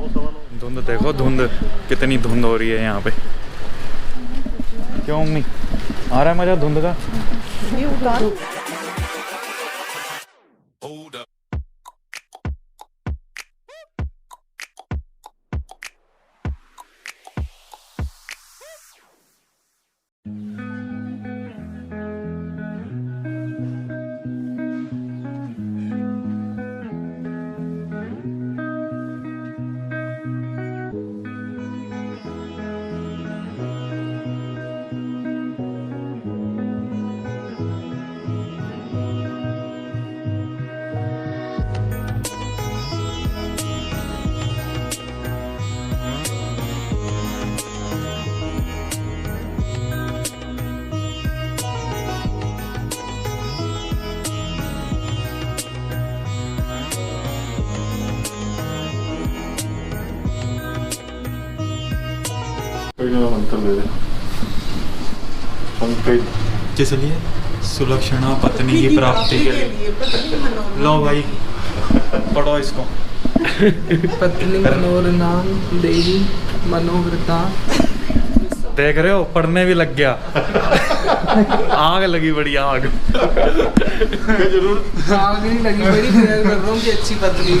धुंध देखो, धुंध कितनी धुंध हो रही है यहाँ पे। क्यों मम्मी, आ रहा है मजा धुंध का? मंत्र दे दे। जिसलिए सुलक्षणा पत्नी की प्राप्ति के लिए। लो भाई पढ़ो इसको। पत्नी मनोरनाम देवी मनोव्रता। देख रहे हो, पढ़ने भी लग गया। आग लगी बड़ी आग। जरूर आग नहीं लगी, बड़ी प्रेयर कर रहा हूँ कि अच्छी पत्नी।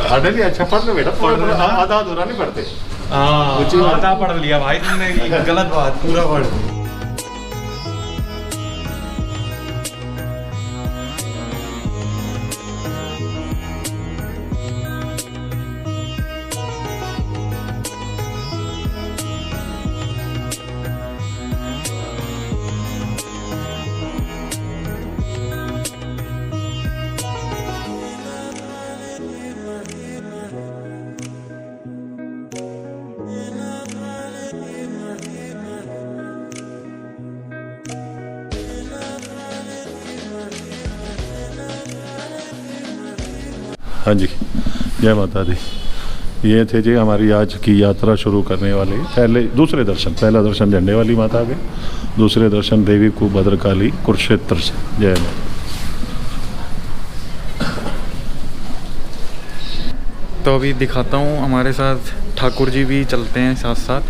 अरे नहीं, अच्छा पढ़ लो बेटा, आधा अधूरा नहीं पढ़ते। आधा पढ़ लिया भाई तुमने, गलत बात, पूरा पढ़। हाँ जी, जय माता दी। ये थे जी हमारी आज की यात्रा शुरू करने वाले दूसरे दर्शन। पहला दर्शन झंडे वाली माता के, दूसरे दर्शन देवी को भद्रकाली कुरुक्षेत्र से। जय माता। तो अभी दिखाता हूँ, हमारे साथ ठाकुर जी भी चलते हैं साथ साथ।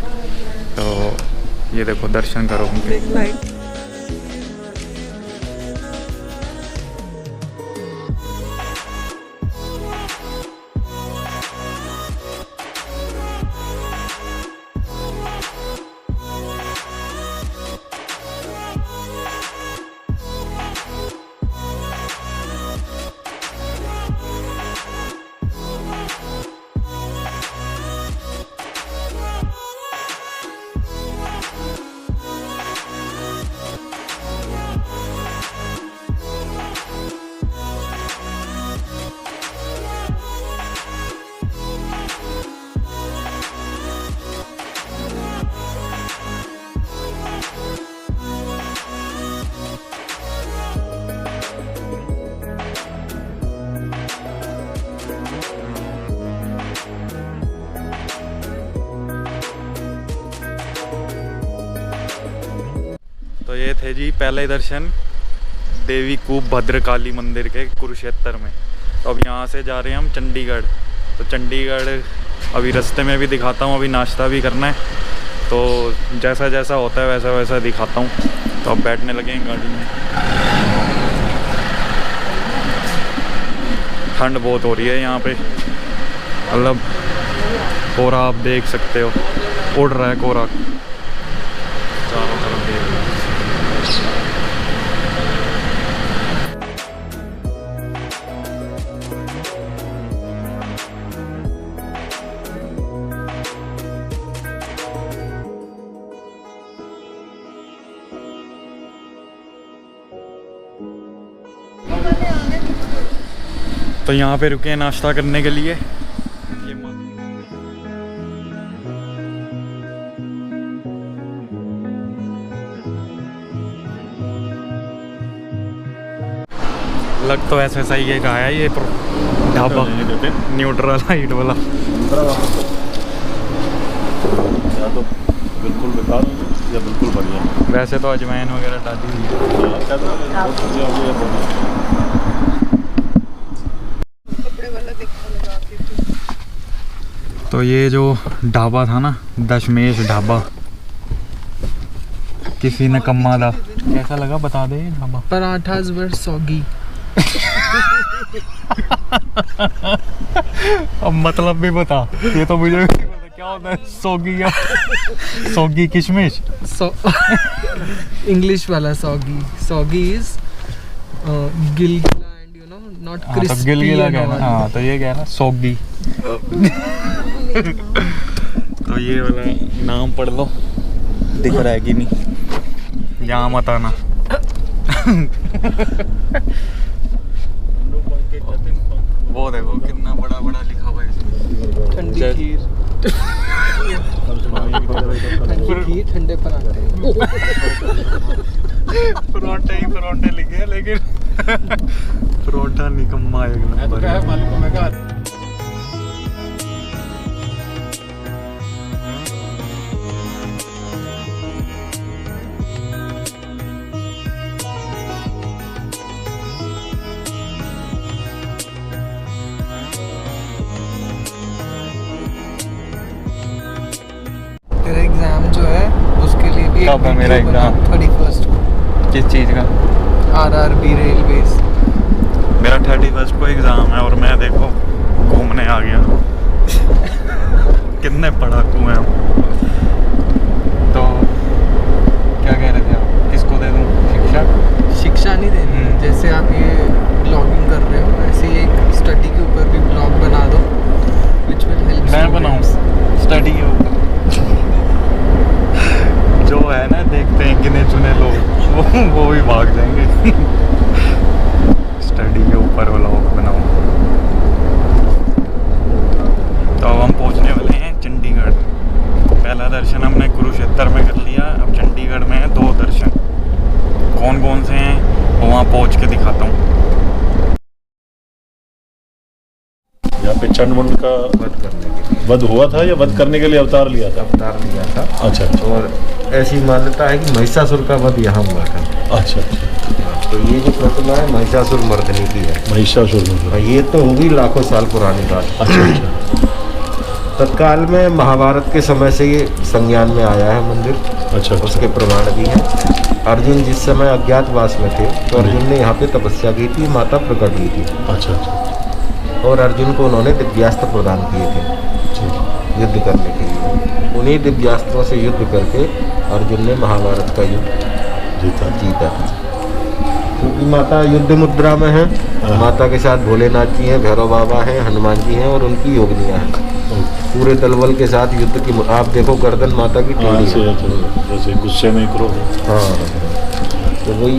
तो ये देखो, दर्शन करो उनके। तो ये थे जी पहले दर्शन देवी कूप भद्रकाली मंदिर के कुरुक्षेत्र में। तो अब यहाँ से जा रहे हैं हम चंडीगढ़। तो चंडीगढ़ अभी रास्ते में भी दिखाता हूँ, अभी नाश्ता भी करना है। तो जैसा जैसा होता है वैसा वैसा दिखाता हूँ। तो अब बैठने लगे हैं गाड़ी में। ठंड बहुत हो रही है यहाँ पे, मतलब कोहरा आप देख सकते हो, उड़ रहा है कोहरा चारों तरफ देख। तो यहाँ पे रुके हैं नाश्ता करने के लिए। ये लग तो ऐसा ही है, कहा है ये ढाबा न्यूट्रल हाइट वाला। या तो बिल्कुल बेकार या बिल्कुल बढ़िया। वैसे तो अजवाइन वगैरह डाली हुई है। तो तो ये जो ढाबा था ना, दशमेश ढाबा, किसी ने कम्मा था। कैसा लगा बता दे ये ढाबा। पराठास वर सॉगी। अब मतलब भी बता, ये तो मुझे भी नहीं पता क्या होता है सौगी का। सौगी किशमिश। इंग्लिश वाला सॉगी। सॉगी इज गिलगिला एंड यू नो नॉट हाँ, तो क्रिस्पी। गिलगिला क्या है ना, हाँ तो ये क्या है ना, सौगी। तो ये वाला नाम पढ़ लो, दिख रहा है कि नहीं, यहाँ मत आना। वो देखो कितना बड़ा बड़ा लिखा हुआ है इसमें। ठंडी खीर। ठंडी खीर, ठंडे पराठे। परोंठे ही परोंठे लिखे हैं, लेकिन परोंठा निकम्मा एक नंबर। तेरा एग्जाम जो है उसके लिए भी कब है मेरा एग्जाम? 31 को। किस चीज़ का? RRB railways. मेरा 31 को एग्ज़ाम है और मैं देखो घूमने आ गया। कितने पढ़ाकू हैं हम। तो क्या कह रहे थे आप, किसको दे दूँ शिक्षा? शिक्षा नहीं देनी है। जैसे आप ये ब्लॉगिंग कर रहे हो, ऐसे ही एक स्टडी के ऊपर भी ब्लॉग बना दो, विच विल हेल्प। मैं बनाऊँ स्टडी के ऊपर? जो है ना, देखते हैं गिने चुने लोग वो भी भाग जाएंगे। स्टडी के ऊपर व्लॉग बनाऊँ। तो अब हम पहुंचने वाले हैं चंडीगढ़। पहला दर्शन हमने कुरुक्षेत्र में कर लिया, अब चंडीगढ़ में है 2 दर्शन। कौन कौन से हैं वो वहाँ पहुँच के दिखाता हूँ। यहाँ पे चंडमुंड का वध करने के लिए वध हुआ था या वध करने के लिए अवतार लिया था? अवतार लिया था। अच्छा अच्छा और ऐसी मान्यता है कि महिषासुर का वध यहाँ हुआ था। अच्छा अच्छा। तो ये जो प्रतिमा है महिषासुर मर्दनी की है। महिषासुर में। और ये तो होगी लाखों साल पुरानी बात। अच्छा अच्छा तत्काल में महाभारत के समय से ये संज्ञान में आया है मंदिर। अच्छा। उसके प्रमाण भी हैं। अर्जुन जिस समय अज्ञातवास में थे तो अर्जुन ने यहाँ पे तपस्या की थी, माता प्रकट हुई थी अच्छा अच्छा। और अर्जुन को उन्होंने दिव्यास्त्र प्रदान किए थे युद्ध करने के लिए। उन्हीं दिव्यास्त्रों से युद्ध करके अर्जुन ने महाभारत का युद्ध जीता था। क्योंकि माता युद्ध मुद्रा में है। माता के साथ भोलेनाथ जी हैं, भैरव बाबा हैं, हनुमान जी हैं और उनकी योगिनियाँ हैं। पूरे दलबल के साथ युद्ध की आप देखो गर्दन माता की टेढ़ी है। जैसे गुस्से में क्रोध। हाँ, तो वही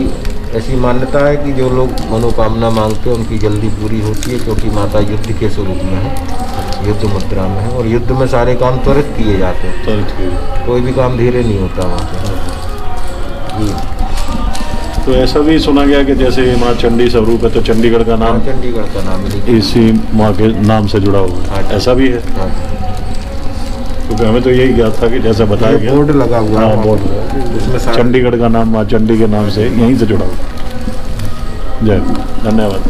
ऐसी मान्यता है कि जो लोग मनोकामना मांगते हैं उनकी जल्दी पूरी होती है, क्योंकि माता युद्ध के स्वरूप में है, युद्ध मुद्रा में है और युद्ध में सारे काम त्वरित किए जाते हैं। कोई भी काम धीरे नहीं होता वहाँ पे। तो ऐसा भी सुना गया कि जैसे माँ चंडी स्वरूप है तो चंडीगढ़ का नाम चंडीगढ़ का नाम इसी माँ के नाम से जुड़ा हुआ है। ऐसा भी है? क्योंकि हमें तो यही ज्ञात था कि जैसा बताया गया बोर्ड लगा हुआ है। बोर्ड उसमें चंडीगढ़ का नाम माँ चंडी के नाम से यहीं से जुड़ा हुआ। जय, धन्यवाद।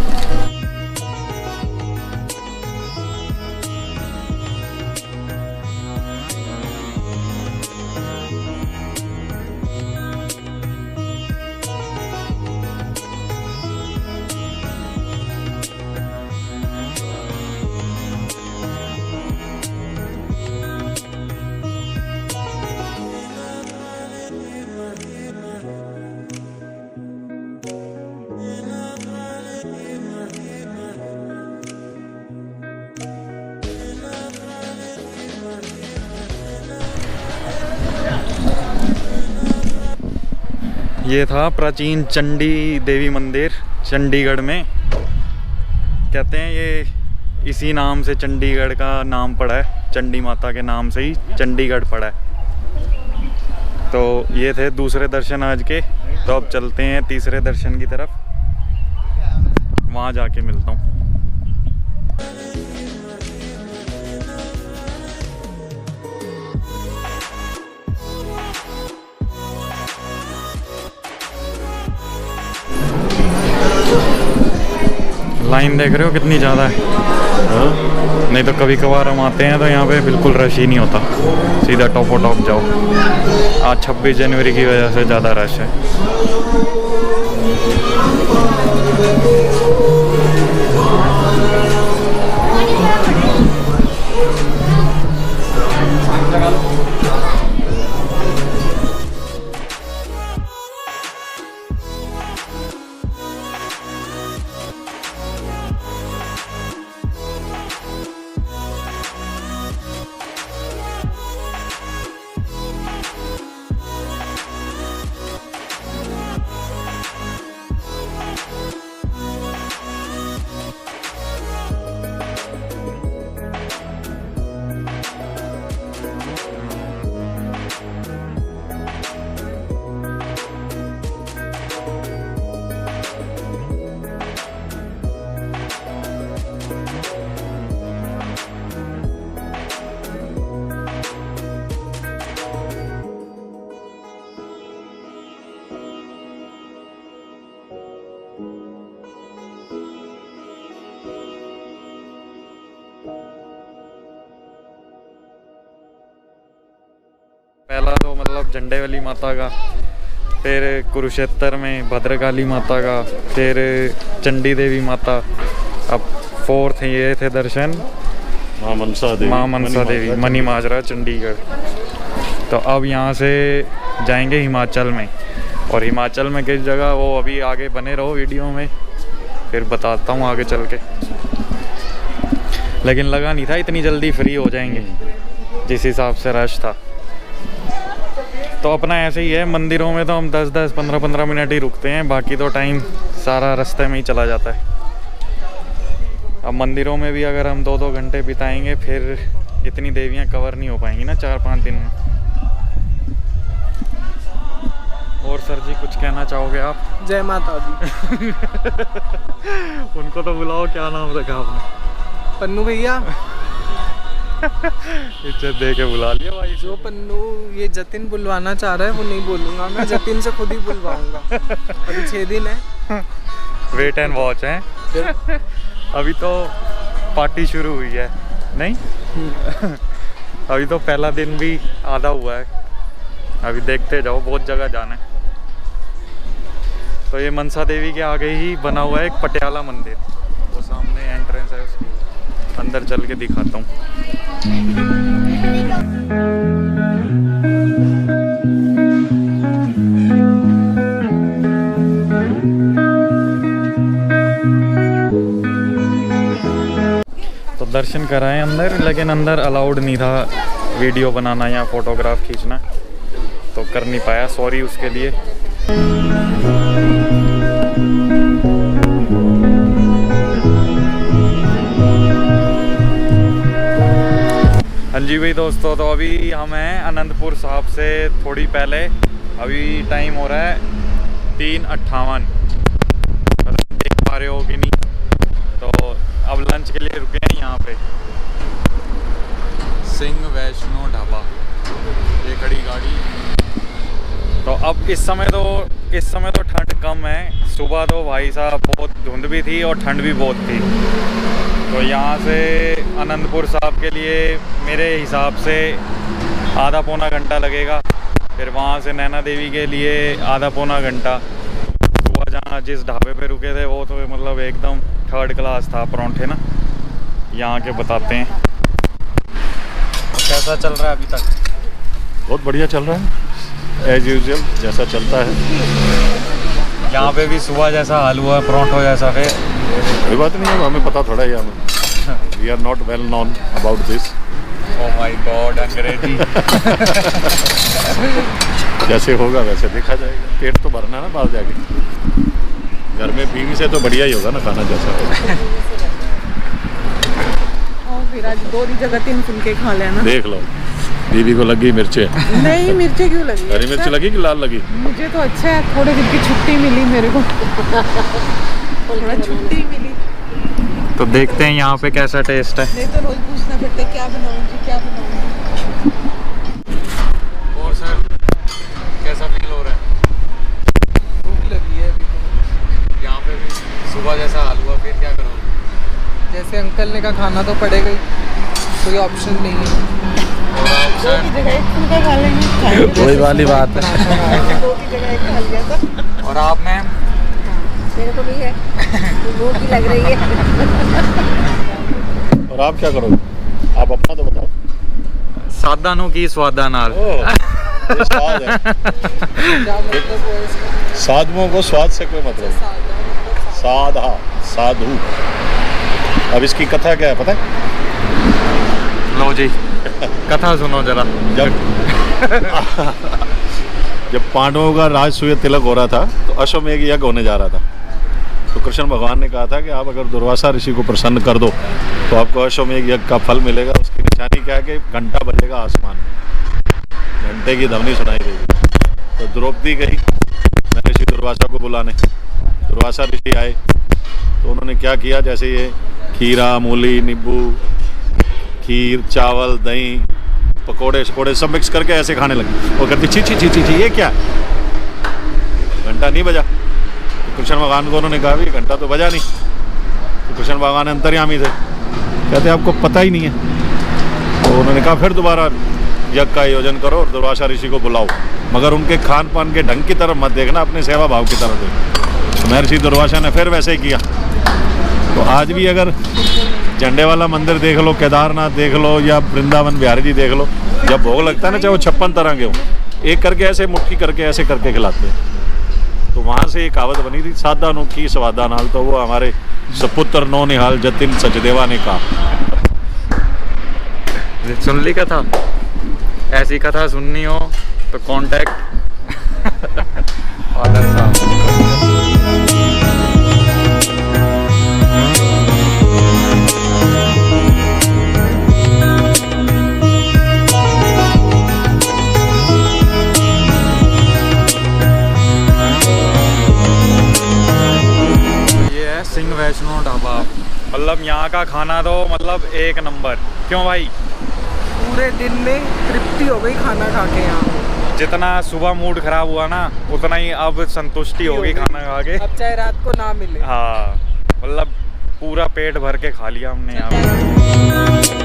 ये था प्राचीन चंडी देवी मंदिर चंडीगढ़ में। कहते हैं ये इसी नाम से चंडीगढ़ का नाम पड़ा है, चंडी माता के नाम से ही चंडीगढ़ पड़ा है। तो ये थे दूसरे दर्शन आज के। तो अब चलते हैं तीसरे दर्शन की तरफ, वहाँ जाके मिलता हूँ। लाइन देख रहे हो कितनी ज़्यादा है। हाँ? नहीं तो कभी कभार हम आते हैं तो यहाँ पे बिल्कुल रश ही नहीं होता, सीधा टॉप जाओ। आज 26 जनवरी की वजह से ज़्यादा रश है। पहला तो मतलब झंडे वाली माता का, फिर कुरुक्षेत्र में भद्रकाली माता का, फिर चंडी देवी माता। अब 4th ये थे दर्शन माँ मनसा देवी, माँ मनसा देवी, मनी माजरा, चंडीगढ़। तो अब यहाँ से जाएंगे हिमाचल में, और हिमाचल में किस जगह वो अभी आगे बने रहो वीडियो में, फिर बताता हूँ आगे चल के। लेकिन लगा नहीं था इतनी जल्दी फ्री हो जाएंगे जिस हिसाब से रश था। तो अपना ऐसे ही है, मंदिरों में तो हम 10-10, 15-15 मिनट ही रुकते हैं, बाकी तो टाइम सारा रास्ते में ही चला जाता है। अब मंदिरों में भी अगर हम 2-2 घंटे बिताएंगे फिर इतनी देवियां कवर नहीं हो पाएंगी ना 4-5 दिन में। और सर जी कुछ कहना चाहोगे आप? जय माता दी। उनको तो बुलाओ, क्या नाम रखा आपने? पन्नू भैया। इज्जत दे के बुला लिया भाई। जो पन्नू ये जतिन बुलवाना चाह रहा है वो नहीं बोलूँगा, मैं जतिन से खुद ही बुलवाऊँगा। अभी 6 दिन है, वेट एंड वॉच है। अभी तो पार्टी शुरू हुई है नहीं? अभी तो पहला दिन भी आधा हुआ है, अभी देखते जाओ, बहुत जगह जाना है। तो ये मनसा देवी के आगे ही बना हुआ है एक पटियाला मंदिर, वो सामने एंट्रेंस है उसकी, अंदर चल के दिखाता हूँ। तो दर्शन कराए अंदर, लेकिन अंदर अलाउड नहीं था वीडियो बनाना या फोटोग्राफ खींचना, तो कर नहीं पाया, सॉरी उसके लिए। हाँ जी भाई दोस्तों, तो अभी हम हैं आनंदपुर साहब से थोड़ी पहले। अभी टाइम हो रहा है 3:58, देख पा रहे हो कि नहीं। तो अब लंच के लिए रुके हैं यहाँ पे, सिंह वैष्णो ढाबा, ये खड़ी गाड़ी। तो अब इस समय तो ठंड कम है, सुबह तो भाई साहब बहुत धुंध भी थी और ठंड भी बहुत थी। तो यहाँ से आनंदपुर साहब के लिए मेरे हिसाब से आधा पौना घंटा लगेगा, फिर वहाँ से नैना देवी के लिए आधा पौना घंटा। सुबह जहाँ जिस ढाबे पे रुके थे वो तो मतलब एकदम 3rd क्लास था, परांठे ना यहाँ के बताते हैं। कैसा चल रहा है अभी तक? बहुत बढ़िया चल रहा है, एज यूजुअल जैसा चलता है। यहाँ पे भी सुबह जैसा हाल हुआ, परांठों जैसा है। कोई बात नहीं है, हमें पता थोड़ा ही, हमें we are not well known about this. Oh my god, Angrezi. जैसे होगा वैसे देखा जाएगा, पेट तो भरना है ना बाहर जाके। घर में बीवी से तो बढ़िया ही होगा ना खाना जैसा होगा। और फिर आज 2 जगह 3 फुलके खा लेना। देख लो, बीवी को लगी मिर्चें। नहीं, मिर्ची क्यों लगी? हरी मिर्च लगी कि लाल लगी? मुझे तो अच्छा है, थोड़े दिन की छुट्टी मिली मेरे को। थोड़ा छुट्टी मिली। तो देखते हैं यहाँ पे कैसा टेस्ट है। नहीं तो रोज पूछना पड़ता है क्या बनाऊंगी क्या बनाऊंगी। और सर कैसा फील हो रहा है? भूख लगी है अभी तो। यहाँ पे भी सुबह जैसा हाल हुआ, फिर क्या करोगे? जैसे अंकल ने कहा खाना तो पड़ेगा ही, कोई ऑप्शन नहीं है। दो की जगह एक फुल्का खा लेंगे। वही वाली बात है। दो की जगह एक खा लिया था। और आप मैम? मेरे को भी है, भूख भी लग रही है। और आप क्या करोगे? आप अपना तो बताओ। सादानों की स्वादा नाल। ये स्वाद है। क्या मतलब वो है इसका? साधुओं को स्वाद से कोई मतलब नहीं। साधा, साधु। अब इसकी कथा क्या है पता है? लो जी, कथा सुनो जरा। जब पांडवों का राजसूय तिलक हो रहा था तो अश्वमेध यज्ञ होने जा रहा था। तो कृष्ण भगवान ने कहा था कि आप अगर दुर्वासा ऋषि को प्रसन्न कर दो तो आपको अश्वमेध यज्ञ का फल मिलेगा। उसकी निशानी क्या है कि घंटा बजेगा आसमान में, घंटे की ध्वनि सुनाई देगी। तो द्रौपदी गई ऋषि दुर्वासा को बुलाने। दुर्वासा ऋषि आए तो उन्होंने क्या किया, जैसे ये खीरा, मूली, नींबू, खीर, चावल, दही, पकोड़े शकोड़े सब मिक्स करके ऐसे खाने लगे। वो कहती छी छी छी छी छी ये क्या, घंटा नहीं बजा। तो कृष्ण भगवान को उन्होंने कहा भी घंटा तो बजा नहीं। तो कृष्ण भगवान अंतर्यामी थे, कहते आपको पता ही नहीं है। तो उन्होंने कहा फिर दोबारा यज्ञ का आयोजन करो और दुर्वासा ऋषि को बुलाओ, मगर उनके खान पान के ढंग की तरफ मत देखना, अपने सेवा भाव की तरफ देखना। महर्षि दुर्वासा ने फिर वैसे ही किया। तो आज भी अगर झंडे वाला मंदिर देख लो, केदारनाथ देख लो या वृंदावन बिहारी जी देख लो, जब भोग लगता है ना, चाहे वो 56 तरह के हो, एक करके ऐसे मुट्ठी करके ऐसे करके खिलाते हैं। तो वहाँ से एक कहावत बनी थी, सादा की स्वादा नाल, तो वो हमारे सपुत्र नो निहाल जतिन सचदेवा ने कहा। सुन ली कथा? ऐसी कथा सुननी हो तो कांटेक्ट फादर साहब। सिंह वैष्णो ढाबा, मतलब यहाँ का खाना तो मतलब एक नंबर। क्यों भाई? पूरे दिन में तृप्ति हो गई खाना खा के। यहाँ जितना सुबह मूड खराब हुआ ना, उतना ही अब संतुष्टि होगी खाना खा के। अब चाहे रात को ना मिले। हाँ, मतलब पूरा पेट भर के खा लिया हमने यहाँ पे।